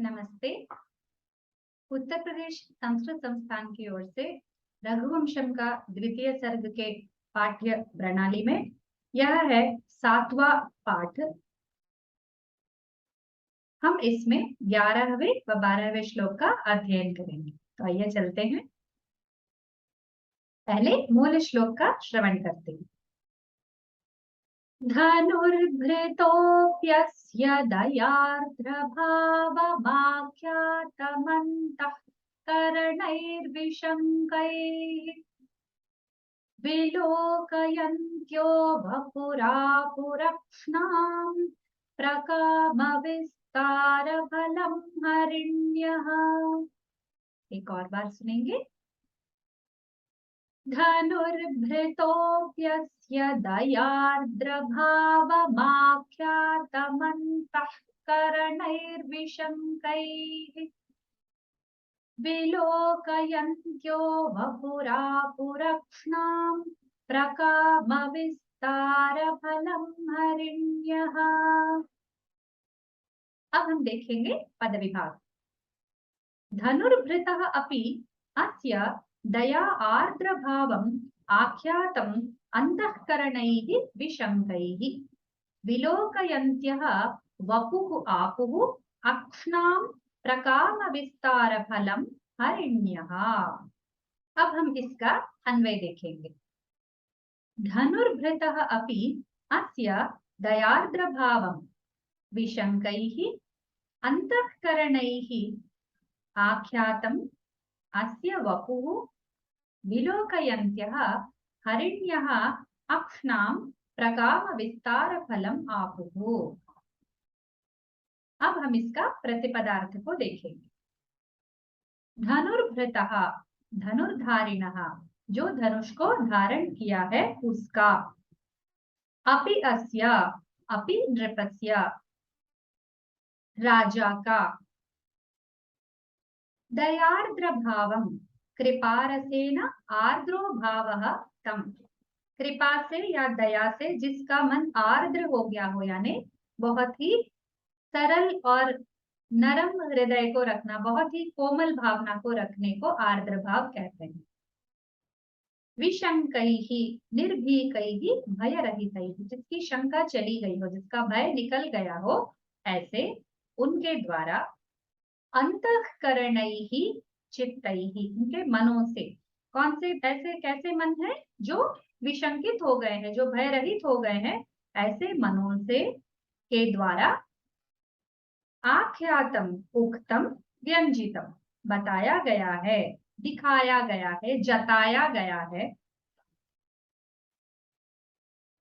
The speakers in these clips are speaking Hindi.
नमस्ते। उत्तर प्रदेश संस्कृत संस्थान की ओर से रघुवंशम का द्वितीय सर्ग के पाठ्य प्रणाली में यह है 7वां पाठ। हम इसमें 11वें व 12वें श्लोक का अध्ययन करेंगे। तो आइए चलते हैं। पहले मूल श्लोक का श्रवण करते हैं। धनुर्भृतोऽप्यस्य दयार्द्रभावमाख्यातमन्तः करणैर्विशङ्कैः विलोकयन्त्यो वपुरापुरक्ष्णाम् प्रकामविस्तारफलम् हरिण्यः। एक और बार सुनेंगे। धनुर्भृतोऽप्यस्य दयार्द्रभावमाख्यातमन्तः करणैर्विशङ्कैः विलोकयन्त्यो वपुरापुरक्ष्णाम् प्रकामविस्तारफलम् हरिण्यः। अब हम देखेंगे पद विभाग। धनुर्भृतः अपि अस्य दया आर्द्रभावम् आख्यातम् अन्तःकरणैः विशङ्कैः विलोकयन्त्यः वपुः आपुः अक्ष्णाम् प्रकामविस्तारफलम् हरिण्यः। अब हम इसका अन्वय देखेंगे। धनुर्भृतः अपि अस्य दयार्द्रभावम् विशङ्कैः अन्तःकरणैः आख्यातम् अस्य वपुः विलोकयन्त्यः हरिण्यः अक्ष्णाम् प्रकामविस्तारफलम् आपुः। अब हम इसका प्रतिपदार्थ को देखेंगे। धनुर्भृतः धनुर्धारिणः, जो धनुष को धारण किया है उसका। अपि अस्य अपि नृपस्य, राजा का। दयार्द्र भावम, कृपारसेन आर्द्रो भावः तम, कृपा से या दया से जिसका मन आर्द्र हो गया हो, यानी बहुत ही सरल और नरम हृदय को रखना, बहुत ही कोमल भावना को रखने को आर्द्र भाव कहते हैं। विशंकैः निर्भीकैः भयरहितैः, जिसकी शंका चली गई हो, जिसका भय निकल गया हो, ऐसे उनके द्वारा। अंतःकरणैः चित्तैः, उनके मनों से। कौन से ऐसे कैसे मन है जो विशंकित हो गए हैं, जो भय रहित हो गए हैं, ऐसे मनों से के द्वारा। आख्यातम उक्तम व्यंजितम, बताया गया है, दिखाया गया है, जताया गया है।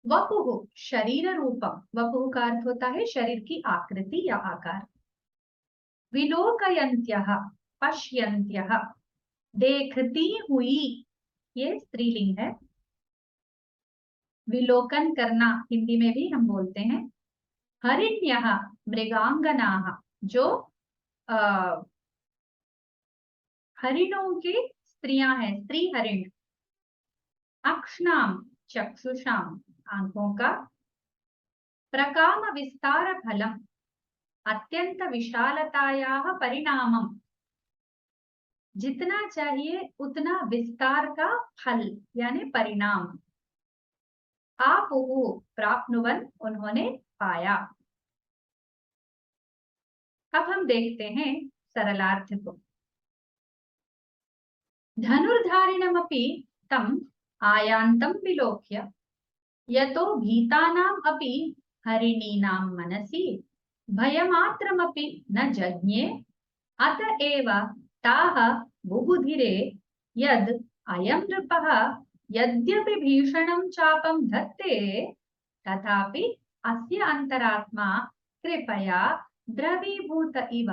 वपुः शरीर रूपम, वपुः का अर्थ होता है शरीर की आकृति या आकार। विलोकयन्त्यः पश्यन्त्यः, देखती हुई, ये स्त्रीलिंग है। विलोकन करना हिंदी में भी हम बोलते हैं। हरिण्यः मृगांगनाः, जो हरिणों की स्त्रियां हैं, स्त्री हरिण। अक्ष्णाम चक्षुषाम, आंखों का। प्रकाम विस्तार फलम, अत्यंत विशालतायाः परिणामम, जितना चाहिए उतना विस्तार का फल यानी परिणाम। आपुः प्राप्नुवन, उन्होंने पाया। अब हम देखते हैं सरलार्थ को। धनुर्धारिणमपि तम आयान्तं विलोक्य यतो भीतानाम् अपि हरिणीनां मनसि भयमात्रमपि न जज्ञे अत एव ताः बुबुधिरे यद् अयं नृपः यद्यपि भीषणं चापं धत्ते तथापि अस्य अंतरात्मा कृपया द्रवीभूत इव।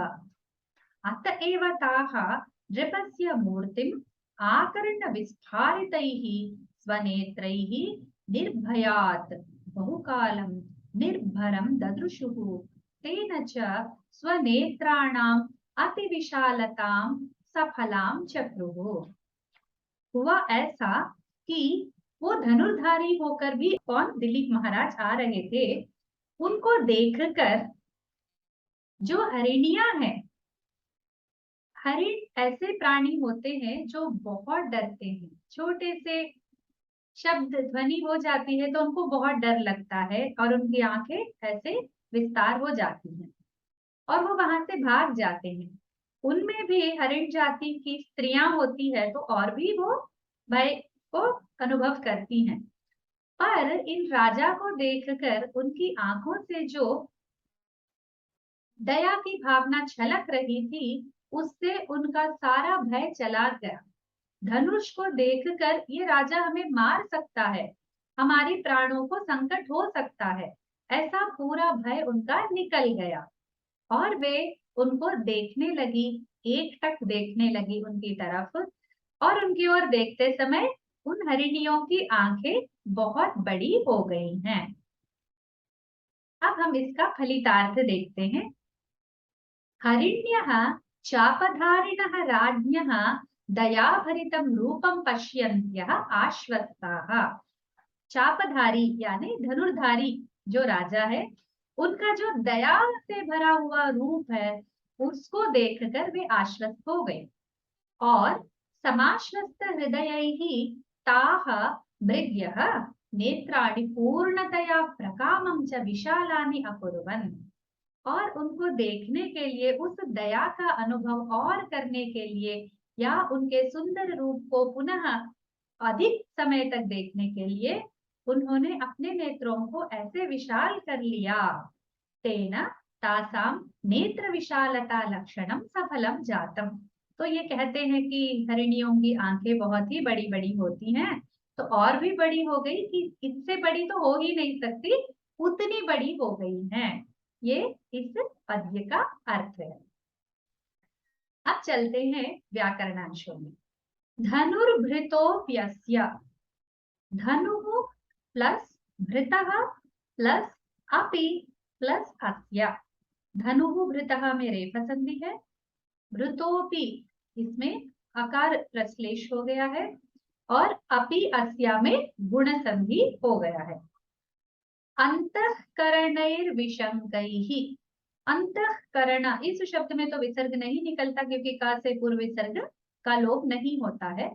अत एव ताः नृपस्य मूर्तिम् आकर्ण विस्फारितैः स्वनेत्रैः निर्भयात् बहुकालं निर्भरं ददृशुः, तेन च स्वनेत्राणाम् अतिविशालतां सफलां चक्रुः। हुआ ऐसा कि वो धनुर्धारी होकर भी, कौन, दिलीप महाराज आ रहे थे, उनको देखकर जो हरिणियां हैं हरिण ऐसे प्राणी होते हैं जो बहुत डरते हैं। छोटे से शब्द ध्वनि हो जाती है तो उनको बहुत डर लगता है और उनकी आंखें ऐसे विस्तार हो जाती हैं और वो वहां से भाग जाते हैं। उनमें भी हरिण जाति की स्त्रियां होती है तो और भी वो भय को अनुभव करती हैं। पर इन राजा को देखकर उनकी आंखों से जो दया की भावना छलक रही थी, उससे उनका सारा भय चला गया। धनुष को देखकर ये राजा हमें मार सकता है, हमारी प्राणों को संकट हो सकता है, ऐसा पूरा भय उनका निकल गया। और वे उनको देखने लगी, एकटक देखने लगी उनकी तरफ। और उनकी ओर देखते समय उन हरिणियों की आंखें बहुत बड़ी हो गई हैं। अब हम इसका फलितार्थ देखते हैं। हरिण्यः चापधारिणः राज्ञः दयाभरितं रूपं पश्यन्त्यः आश्वस्ताः। चापधारी यानी धनुर्धारी जो राजा है, उनका जो दया से भरा हुआ रूप है, उसको देखकर वे आश्वस्त हो गए और समाश्वस्त हृदयैः ताः मृग्यः नेत्राणि पूर्णतया प्रकामं च विशालानि अकुर्वन्। और उनको देखने के लिए, उस दया का अनुभव और करने के लिए या उनके सुंदर रूप को पुनः अधिक समय तक देखने के लिए उन्होंने अपने नेत्रों को ऐसे विशाल कर लिया। तेना तासाम नेत्र विशालता लक्षणम सफलम जातम। तो ये कहते हैं कि हरिणियों की आंखें बहुत ही बड़ी बड़ी होती हैं, तो और भी बड़ी हो गई कि इससे बड़ी तो हो ही नहीं सकती, उतनी बड़ी हो गई हैं। ये इस पद्य का अर्थ है। अब चलते हैं व्याकरणांशों में। धनुर्भृतोप्यस्य, धनु प्लस भृतः प्लस अपि प्लस अस्य। धनु भृतः में रेफा संधि है, भृतोपि इसमें अकार प्रश्लेष हो गया है और अपि अस्या में गुण संधि हो गया है। अंतःकरणैर्विशंकैः, अंतःकरण इस शब्द में तो विसर्ग नहीं निकलता क्योंकि का से पूर्व विसर्ग का लोप नहीं होता है।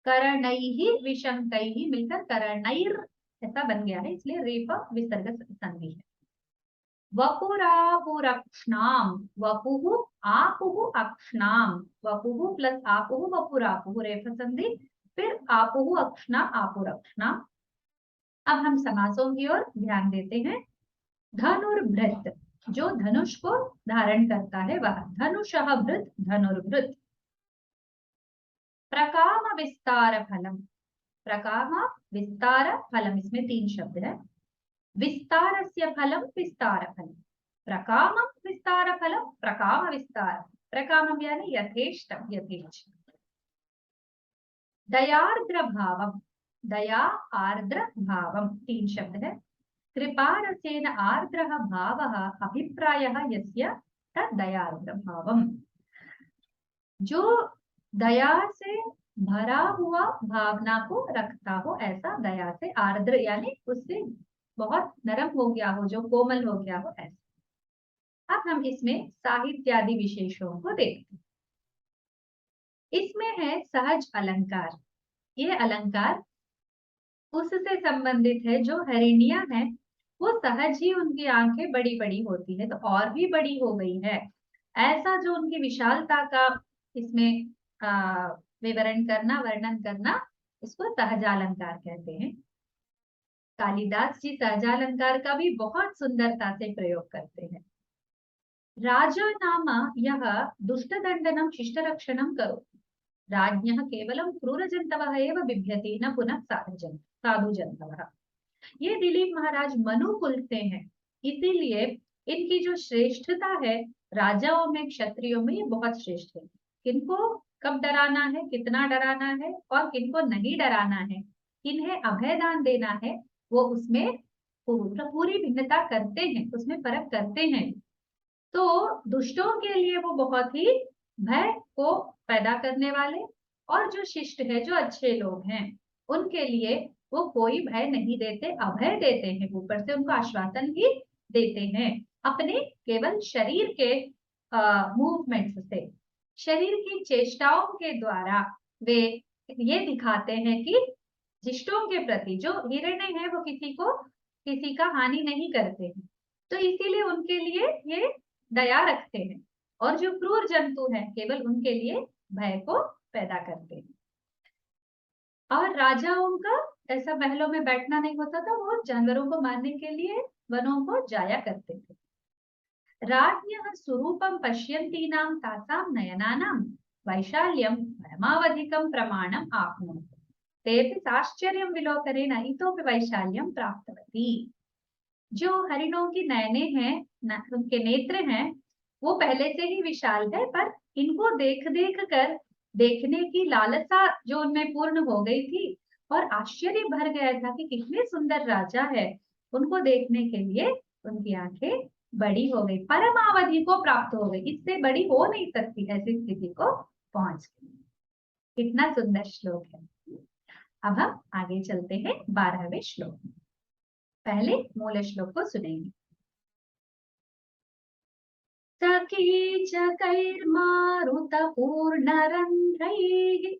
करणैः विशंकैः मिलकर करणैर ऐसा बन गया है, इसलिए रेफ विसर्ग संधि है। वपुरापुरक्ष्णाम, वपुः आपुः अक्ष्णाम, वपुः प्लस आपुः वपुरापुः रेफ संधि, फिर आपुः अक्ष्णा आपुरक्ष्णा। अब हम समासों की ओर ध्यान देते हैं। धनुर्भृत जो धनुष को धारण करता है वह, धनुषः भृत धनुर्भृत। प्रकाम विस्तार फलम, प्रकाम विस्तार फलम, इसमें 3 शब्द है। विस्तारस्य फलम विस्तार फलम, प्रकामम विस्तार फलम प्रकाम विस्तार, प्रकामम यानी यथेष्टम यथेच्छ। दयार्द्र भावम, दया आर्द्र भावम 3 शब्द है। कृपारसेन आर्द्रः भावः अभिप्रायः यस्य तद्दयार्द्र भावम। जो दया से भरा हुआ भावना को रखता हो, ऐसा दया से आर्द्र यानी उससे बहुत नरम हो गया हो, जो कोमल हो गया हो, ऐसा। अब हम इसमें साहित्य आदि विशेषों को देखते हैं। इसमें है सहज अलंकार। ये अलंकार उससे संबंधित है जो हरिणियां हैं, वो सहज ही उनकी आंखें बड़ी बड़ी होती है तो और भी बड़ी हो गई है, ऐसा जो उनकी विशालता का इसमें विवरण करना, वर्णन करना, इसको सहजालंकार कहते हैं। कालिदास जी सहजालंकार का भी बहुत सुंदरता से प्रयोग करते हैं। राजा नाम यह दुष्टदंडनम शिष्टरक्षणम करो, राज्ञः केवलम क्रूरजंतवः एव बिभ्यति न पुनः साधुजंतवः। ये दिलीप महाराज मनुकुल से हैं, इसीलिए इनकी जो श्रेष्ठता है राजाओं में, क्षत्रियों में, ये बहुत श्रेष्ठ है। किनको कब डराना है, कितना डराना है और किनको नहीं डराना है, किन्हें अभयदान देना है, वो उसमें पूरी भिन्नता करते हैं, उसमें फर्क करते हैं। तो दुष्टों के लिए वो बहुत ही भय को पैदा करने वाले, और जो शिष्ट है, जो अच्छे लोग हैं, उनके लिए वो कोई भय नहीं देते, अभय देते हैं, ऊपर से उनको आश्वासन भी देते हैं अपने केवल शरीर के मूवमेंट्स से। शरीर की चेष्टाओं के द्वारा वे ये दिखाते हैं कि जिष्टों के प्रति जो हिरण्य है वो किसी का हानि नहीं करते हैं, तो इसीलिए उनके लिए ये दया रखते हैं, और जो क्रूर जंतु हैं केवल उनके लिए भय को पैदा करते हैं। और राजाओं का ऐसा महलों में बैठना नहीं होता था, वो जानवरों को मारने के लिए वनों को जाया करते थे। राज्ञः स्वरूपं पश्यन्तीनां तासां नयनानां वैशाल्यं परमावधिकं प्रमाणम् आप्नोति। तेऽपि साश्चर्यं विलोकनेन इतोपि वैशाल्यं प्राप्तवती। जो हरिणों की नयने हैं, उनके नेत्र हैं, वो पहले से ही विशाल है, पर इनको देख देख कर देखने की लालसा जो उनमें पूर्ण हो गई थी, और आश्चर्य भर गया था कि कितने सुंदर राजा है। उनको देखने के लिए उनकी आंखें बड़ी हो गई, परमावधि को प्राप्त हो गई, इससे बड़ी हो नहीं सकती, ऐसी स्थिति को पहुंच गई। कितना सुंदर श्लोक है। अब हम आगे चलते हैं 12वें श्लोक में। पहले मूल श्लोक को सुनेंगे। सकीचकैर्मारुतपूर्णरन्ध्रैः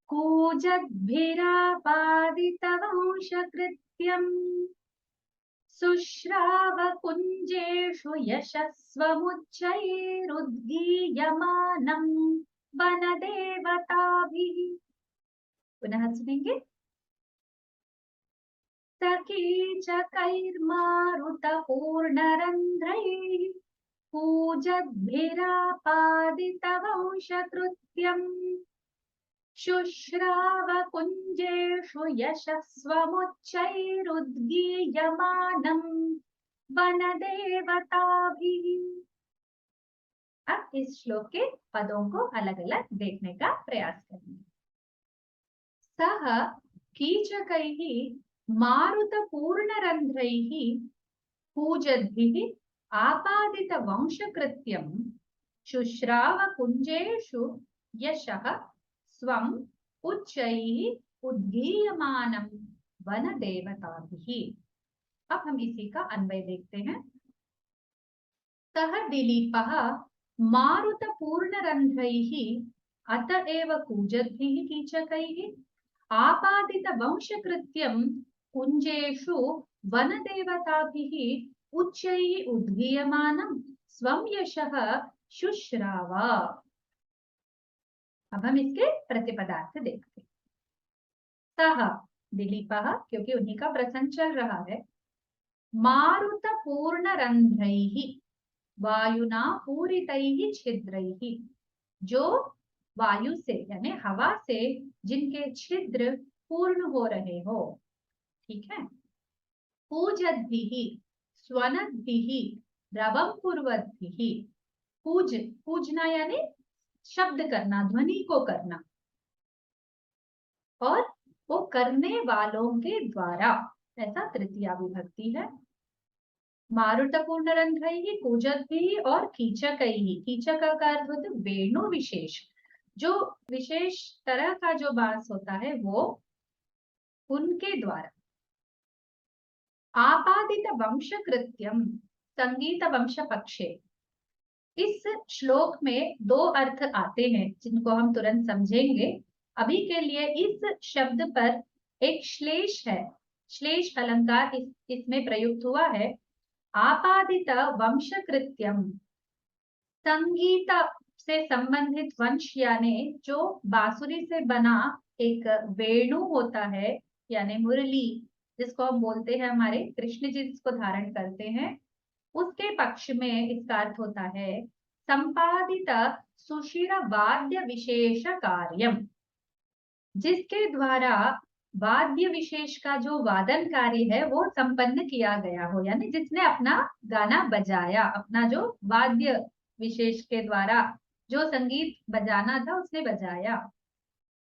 कूजद्भिरापादितवंशकृत्यम् शुश्रावकुञ्जेषु यशस्वमुच्चैरुद्गीयमानं वनदेवताभिः। पुनः सुनेंगे। सकीचकैर्मारुतपूर्णरन्ध्रैः कूजद्भिरापादितवंशकृत्यम् शुश्रावकुञ्जेषु यशस्वमुच्चैरुद्गीयमानं वनदेवताभिः। अब इस श्लोक के पदों को अलग अलग देखने का प्रयास करेंगे। सह कीचकैः मारुतपूर्णरन्ध्रैः कूजद्भिः आपादितवंशकृत्यं शुश्रावकुञ्जेषु यशः स्वम् उच्चैः उद्गीयमानं वनदेवताभिः। अब हम इसी का अन्वय देखते हैं। सः दिलीपः मारुतपूर्णरन्ध्रैः अत एव कूजद्भिः कीचकैः आपादितवंशकृत्यं कुञ्जेषु वनदेवताभिः उच्चैः उद्गीयमानं स्वं यशः शुश्राव। अब हम इसके प्रतिपदार्थ देखते हैं। सह दिलीपः, क्योंकि उन्हीं का प्रसंग चल रहा है, मारुतपूर्णरन्ध्रैः वायुना पूरितैः छिद्रैः, जो वायु से यानी हवा से जिनके छिद्र पूर्ण हो रहे हो, ठीक है। कूजद्भिः स्वनद्भिः रवं कुर्वद्भिः। पूजना यानी शब्द करना, ध्वनि को करना, और वो करने वालों के द्वारा, ऐसा तृतीया विभक्ति है। मारुतपूर्णरन्ध्रैः कूजद्भिः और कीचकैः। कीचक का अर्थ होता है वेणु विशेष, जो विशेष तरह का जो बांस होता है वो उनके द्वारा। आपादित वंशकृत्यम संगीत वंश पक्षे। इस श्लोक में दो अर्थ आते हैं जिनको हम तुरंत समझेंगे। अभी के लिए इस शब्द पर एक श्लेष है, श्लेष अलंकार इसमें प्रयुक्त हुआ है। आपादित वंशकृत्यम, संगीत से संबंधित वंश यानी जो बांसुरी से बना एक वेणु होता है, यानी मुरली जिसको हम बोलते हैं, हमारे कृष्ण जी जिसको धारण करते हैं, उसके पक्ष में इसका अर्थ होता है संपादित सुशिर वाद्य विशेष कार्यम, जिसके द्वारा वाद्य विशेष का जो वादन कार्य है वो संपन्न किया गया हो, यानी जिसने अपना गाना बजाया, अपना जो वाद्य विशेष के द्वारा जो संगीत बजाना था उसने बजाया।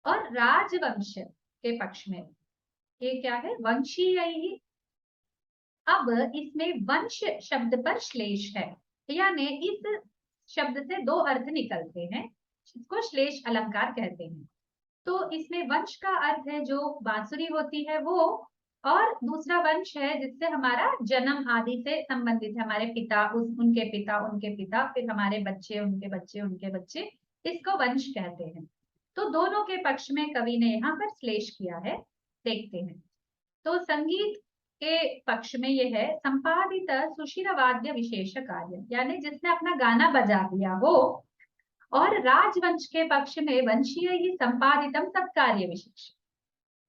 और राजवंश के पक्ष में ये क्या है, वंशीय। अब इसमें वंश शब्द पर श्लेष है, यानी इस शब्द से दो अर्थ निकलते हैं, इसको श्लेष अलंकार कहते हैं। तो इसमें वंश का अर्थ है जो बांसुरी होती है वो, और दूसरा वंश है जिससे हमारा जन्म आदि से संबंधित है, हमारे पिता, उनके पिता, फिर हमारे बच्चे, उनके बच्चे, उनके बच्चे, इसको वंश कहते हैं। तो दोनों के पक्ष में कवि ने यहाँ पर श्लेष किया है, देखते हैं। तो संगीत के पक्ष में ये है संपादित सुशिर वाद्य विशेष कार्य, यानी जिसने अपना गाना बजा दिया वो। और राजवंश के पक्ष में वंशीय ही संपादितम सत्कार्य विशेष,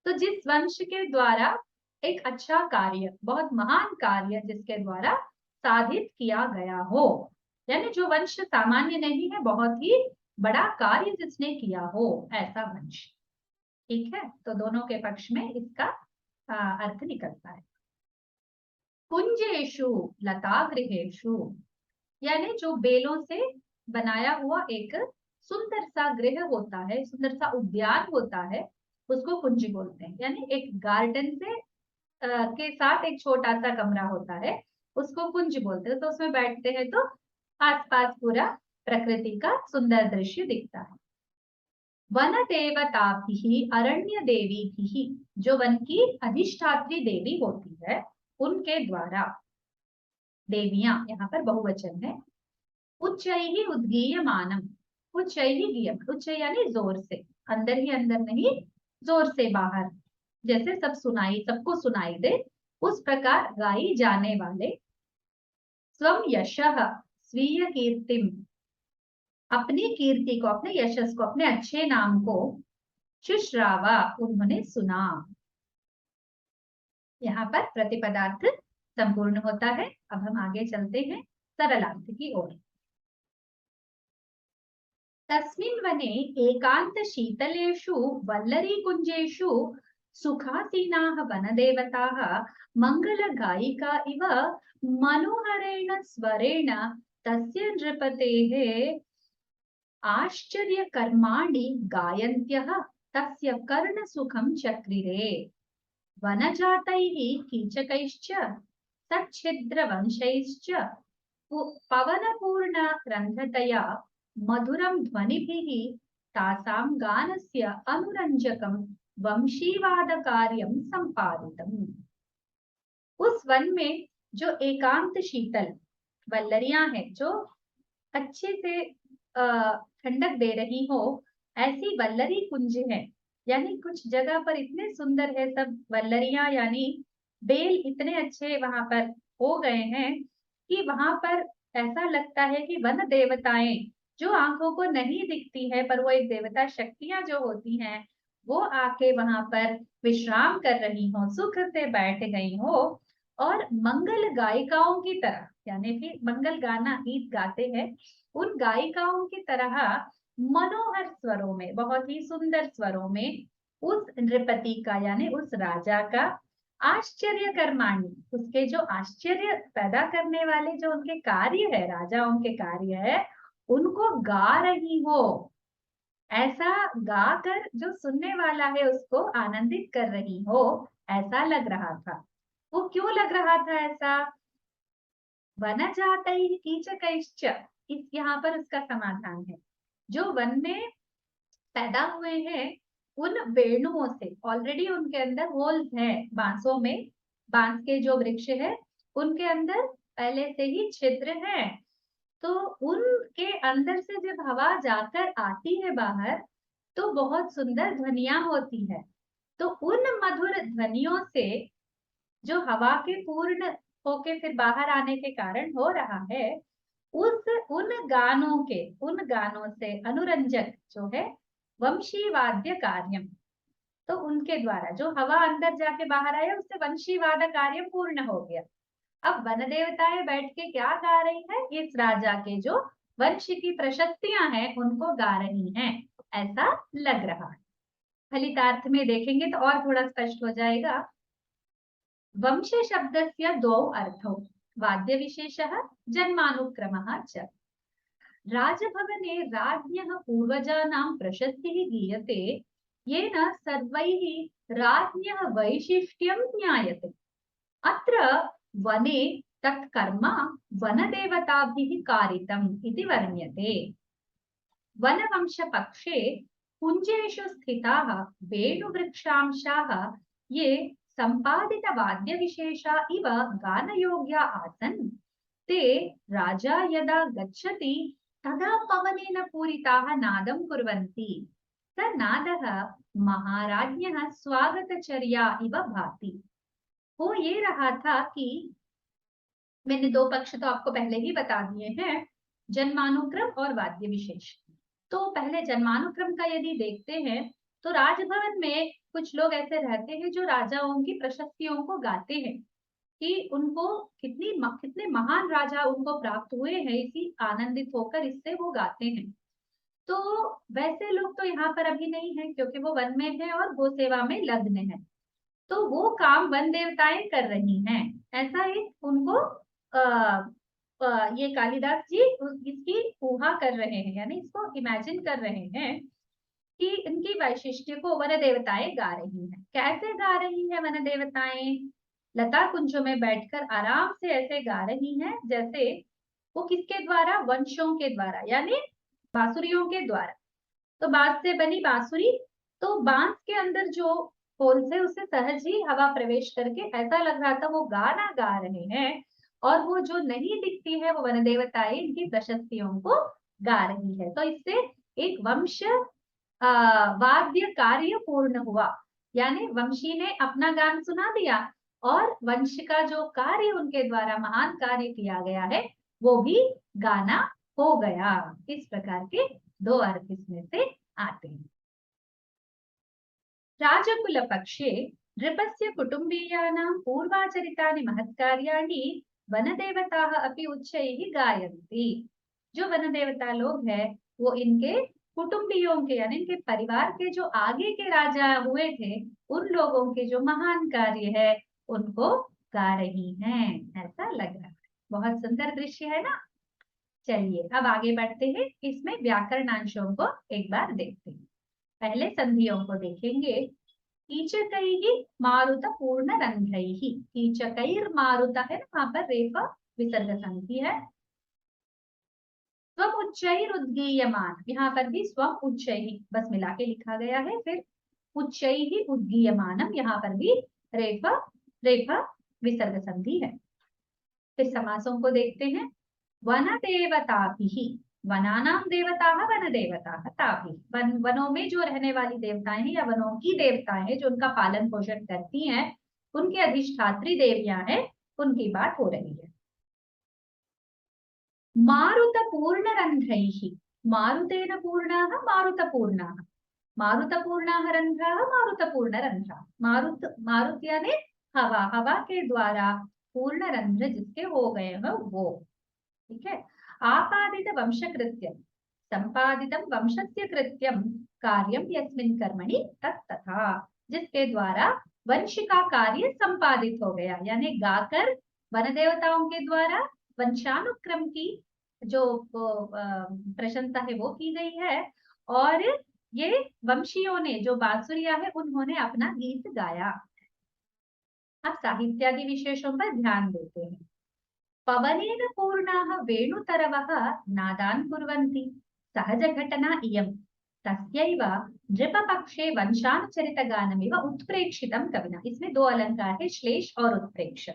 तो जिस वंश के द्वारा एक अच्छा कार्य, बहुत महान कार्य जिसके द्वारा साधित किया गया हो, यानी जो वंश सामान्य नहीं है, बहुत ही बड़ा कार्य जिसने किया हो, ऐसा वंश। ठीक है, तो दोनों के पक्ष में इसका अर्थ निकलता है। कुंजेशु लतागृहेशु, यानी जो बेलों से बनाया हुआ एक सुंदर सा गृह होता है, सुंदर सा उद्यान होता है, उसको कुंज बोलते हैं। यानी एक गार्डन से के साथ एक छोटा सा कमरा होता है, उसको कुंज बोलते हैं। तो उसमें बैठते हैं तो आसपास पूरा प्रकृति का सुंदर दृश्य दिखता है। वन देवता भी अरण्य देवी भी, जो वन की अधिष्ठात्री देवी होती है, उनके द्वारा, देवियां यहाँ पर बहुवचन है, उच्चैहि उद्गीयमानम, उच्चैहि गीयम, उच्च यानी जोर से, अंदर ही अंदर नहीं, जोर से बाहर, जैसे सब सुनाई, सबको सुनाई दे, उस प्रकार गाई जाने वाले स्वम यशः, स्वीय कीर्तिम, अपनी कीर्ति को, अपने यशस को, अपने अच्छे नाम को, शुश्रावा, उन्होंने सुना। यहाँ पर प्रतिपदार्थ संपूर्ण होता है। अब हम आगे चलते हैं सरलार्थ की ओर। तस्मिन् वने एकांत शीतलेषु वल्लरी कुंजेषु सुखासीनाः वनदेवताः मंगलगायिका इव मनोहरेण स्वरेण तस्य नृपतेः आश्चर्यकर्माणि गायन्त्यः तस्य कर्णसुखं चक्रिरे। वनजातैः कीचकैश्च सच्छिद्रवंशैश्च पवनपूर्णरन्ध्रतया मधुरं ध्वनिभिः तासां गानस्य अनुरंजकं वंशीवादकार्यं संपादितम्। उस वन में जो एकांत शीतल वल्लरियां हैं, जो अच्छे से ठंडक दे रही हो, ऐसी वल्लरी कुंज है। यानी कुछ जगह पर इतने सुंदर है सब वल्लरियां, यानी बेल इतने अच्छे वहां पर हो गए हैं कि वहां पर ऐसा लगता है कि वन देवताएं, जो आंखों को नहीं दिखती है पर वो एक देवता शक्तियां जो होती हैं, वो आके वहां पर विश्राम कर रही हो, सुख से बैठ गई हो, और मंगल गायिकाओं की तरह, यानी कि मंगल गाना गीत गाते हैं, उन गायिकाओं की तरह मनोहर स्वरों में, बहुत ही सुंदर स्वरों में उस नृपति का, यानी उस राजा का आश्चर्य कर्माणी, उसके जो आश्चर्य पैदा करने वाले जो उनके कार्य है, राजाओं के कार्य है, उनको गा रही हो। ऐसा गाकर जो सुनने वाला है उसको आनंदित कर रही हो, ऐसा लग रहा था। वो क्यों लग रहा था ऐसा? वनजातैः कीचकैश्च, इस यहाँ पर उसका समाधान है। जो वन में पैदा हुए हैं, उन वेणुओं से, ऑलरेडी उनके अंदर होल्स हैं, बांसों में, बांस के जो वृक्ष है उनके अंदर पहले से ही छिद्र है। तो उनके अंदर से जब हवा जाकर आती है बाहर, तो बहुत सुंदर ध्वनियां होती है। तो उन मधुर ध्वनियों से जो हवा के पूर्ण होके फिर बाहर आने के कारण हो रहा है, उन गानों से अनुरंजक जो है वंशी वाद्य कार्यम, तो उनके द्वारा जो हवा अंदर जाके बाहर आया, उससे वंशी वाद्य कार्य पूर्ण हो गया। अब वन देवताएं बैठ के क्या गा रही है? इस राजा के जो वंश की प्रशस्तियां हैं उनको गा रही हैं, ऐसा लग रहा है। फलितार्थ में देखेंगे तो और थोड़ा स्पष्ट हो जाएगा। वंश शब्दस्य द्वौ अर्थौ, वाद्य विशेषः जन्मानुक्रमः च। राजभवने राज्ञः पूर्वजानां प्रशस्तिः गीयते, येन सर्वैः राज्ञः वैशिष्ट्यं ज्ञायते। अत्र वने तत् कर्म वनदेवताभिः कारितम् इति वर्ण्यते। वनवंशपक्षे कुञ्जेषु स्थिताः वेणुवृक्षांशाः ये सम्पादितवाद्यविशेषा इव गानयोग्या आसन्, ते राजा यदा गच्छति तदा पवनेन पूरिताः नादं कुर्वन्ति। स नादः महाराज्ञः स्वागतचर्या इव भाति। वो ये रहा था कि मैंने दो पक्ष तो आपको पहले ही बता दिए हैं, जन्मानुक्रम और वाद्य विशेष। तो पहले जन्मानुक्रम का यदि देखते हैं तो राजभवन में कुछ लोग ऐसे रहते हैं जो राजाओं की प्रशस्तियों को गाते हैं कि उनको कितने महान राजा उनको प्राप्त हुए हैं, इसी आनंदित होकर इससे वो गाते हैं। तो वैसे लोग तो यहाँ पर अभी नहीं है क्योंकि वो वन में है और गो सेवा में लग्न है, तो वो काम वन देवताएं कर रही हैं। ऐसा एक उनको ये कालिदास जी इसकी ऊहा कर रहे हैं, यानी इसको इमेजिन कर रहे हैं कि इनकी वैशिष्ट्य को वन देवताएं गा रही हैं। कैसे गा रही हैं वन देवताएं? लता कुंजों में बैठकर आराम से ऐसे गा रही हैं जैसे वो किसके द्वारा, वंशों के द्वारा, यानी बांसुरियों के द्वारा। तो बांस से बनी बांसुरी, तो बांस के अंदर जो होल से उससे सहज ही हवा प्रवेश करके ऐसा लग रहा था वो गाना गा रहे हैं, और वो जो नहीं दिखती है वो वन देवताएं इनकी प्रशस्तियों को गा रही है। तो इससे एक वंश वाद्य कार्य पूर्ण हुआ, यानी वंशी ने अपना गान सुना दिया और वंश का जो कार्य उनके द्वारा महान कार्य किया गया है वो भी गाना हो गया। इस प्रकार के दो अर्थ इसमें से आते हैं। राजकुल पक्षे नृपस्य कुटुम्बीयानां पूर्वाचरितानि महत्कार्याणि वनदेवताः अपि उच्चैः गायन्ति। जो वन देवता लोग हैं वो इनके कुटुंबियों के, यानी इनके परिवार के जो आगे के राजा हुए थे उन लोगों के जो महान कार्य है उनको गा रही हैं, ऐसा लग रहा है। बहुत सुंदर दृश्य है ना। चलिए अब आगे बढ़ते हैं, इसमें व्याकरणांशों को एक बार देखते हैं। पहले संधियों को देखेंगे। कीचकैः मारुत पूर्ण रंध्रैः, कीचकैर मारुत है, वहां पर रेफा विसर्ग संधि है। स्वम उच्चैर उद्गीयमान, यहाँ पर भी स्वम उच्चैः बस मिला के लिखा गया है। फिर उच्चैः उद्गीयमानम, यहाँ पर भी रेफा रेफा विसर्ग संधि है। फिर समासों को देखते हैं। वन देवताभिः, वनानां देवताः वन देवताः ताभिः, वनों में जो रहने वाली देवताएं हैं या वनों की देवताएं हैं जो उनका पालन पोषण करती हैं, उनके अधिष्ठात्री देवियां हैं, उनकी बात हो रही है। मारुत पूर्ण रंध्रैः, मारुतेन पूर्णाः मारुतपूर्णाः, मारुतपूर्णाः रंध्राः मारुतपूर्ण रंध्राः। मारुत यानी हवा, हवा के द्वारा पूर्ण रंध्र जिसके हो गए हैं वो, ठीक है। आपादित वंशकृत्यं संपादितं वंशस्य कृत्यं कार्यं यस्मिन् कर्मणि तत्तथा, जिसके द्वारा वंश का कार्य संपादित हो गया, यानी गाकर वन देवताओं के द्वारा वंशानुक्रम की जो प्रशंसा है वो की गई है, और ये वंशियों ने जो बांसुरिया है उन्होंने अपना गीत गाया। अब साहित्यादि विशेषों पर ध्यान देते हैं। पवनेन पूर्णाः वेणुतरवः नादान् कुर्वन्ति, सहज घटना इयं, तस्यैव नृपपक्षे वंशानुचरितगानमिव उत्प्रेक्षितं कविना। इसमें दो अलंकार है, श्लेष और उत्प्रेक्ष,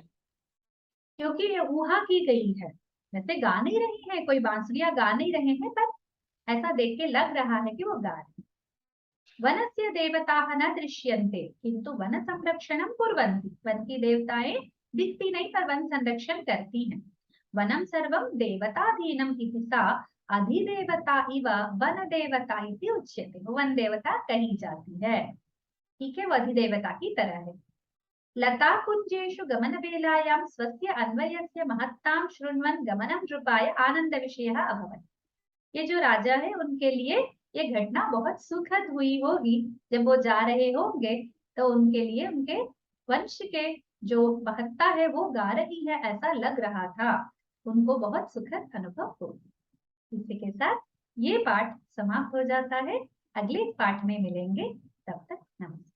क्योंकि ये ऊहा की गई है। वैसे गा नहीं रही है, कोई बांसुरिया गा नहीं रहे हैं, पर ऐसा देख के लग रहा है कि वो गा रहे हैं। वनस्य देवताः न दृश्यन्ते किंतु वन संरक्षणं कुर्वन्ति, वन की देवताएं दिखती नहीं पर वन संरक्षण करती हैं। वनम सर्वं देवताधीनम इति सा अधिदेवता इव वन देवता इति उच्यते, वन देवता कही जाती है, ठीक है, वो अधिदेवता की तरह है। लता कुंजेषु गमन वेलायां स्वस्य अन्वयस्य महत्तां शृण्वन् गमनं नृपाय आनंद विषयः अभवत्। ये जो राजा है उनके लिए ये घटना बहुत सुखद हुई होगी, जब वो जा रहे होंगे तो उनके लिए उनके वंश के जो महत्ता है वो गा रही है, ऐसा लग रहा था, उनको बहुत सुखद अनुभव होगी। इसी के साथ ये पाठ समाप्त हो जाता है। अगले पाठ में मिलेंगे, तब तक नमस्कार।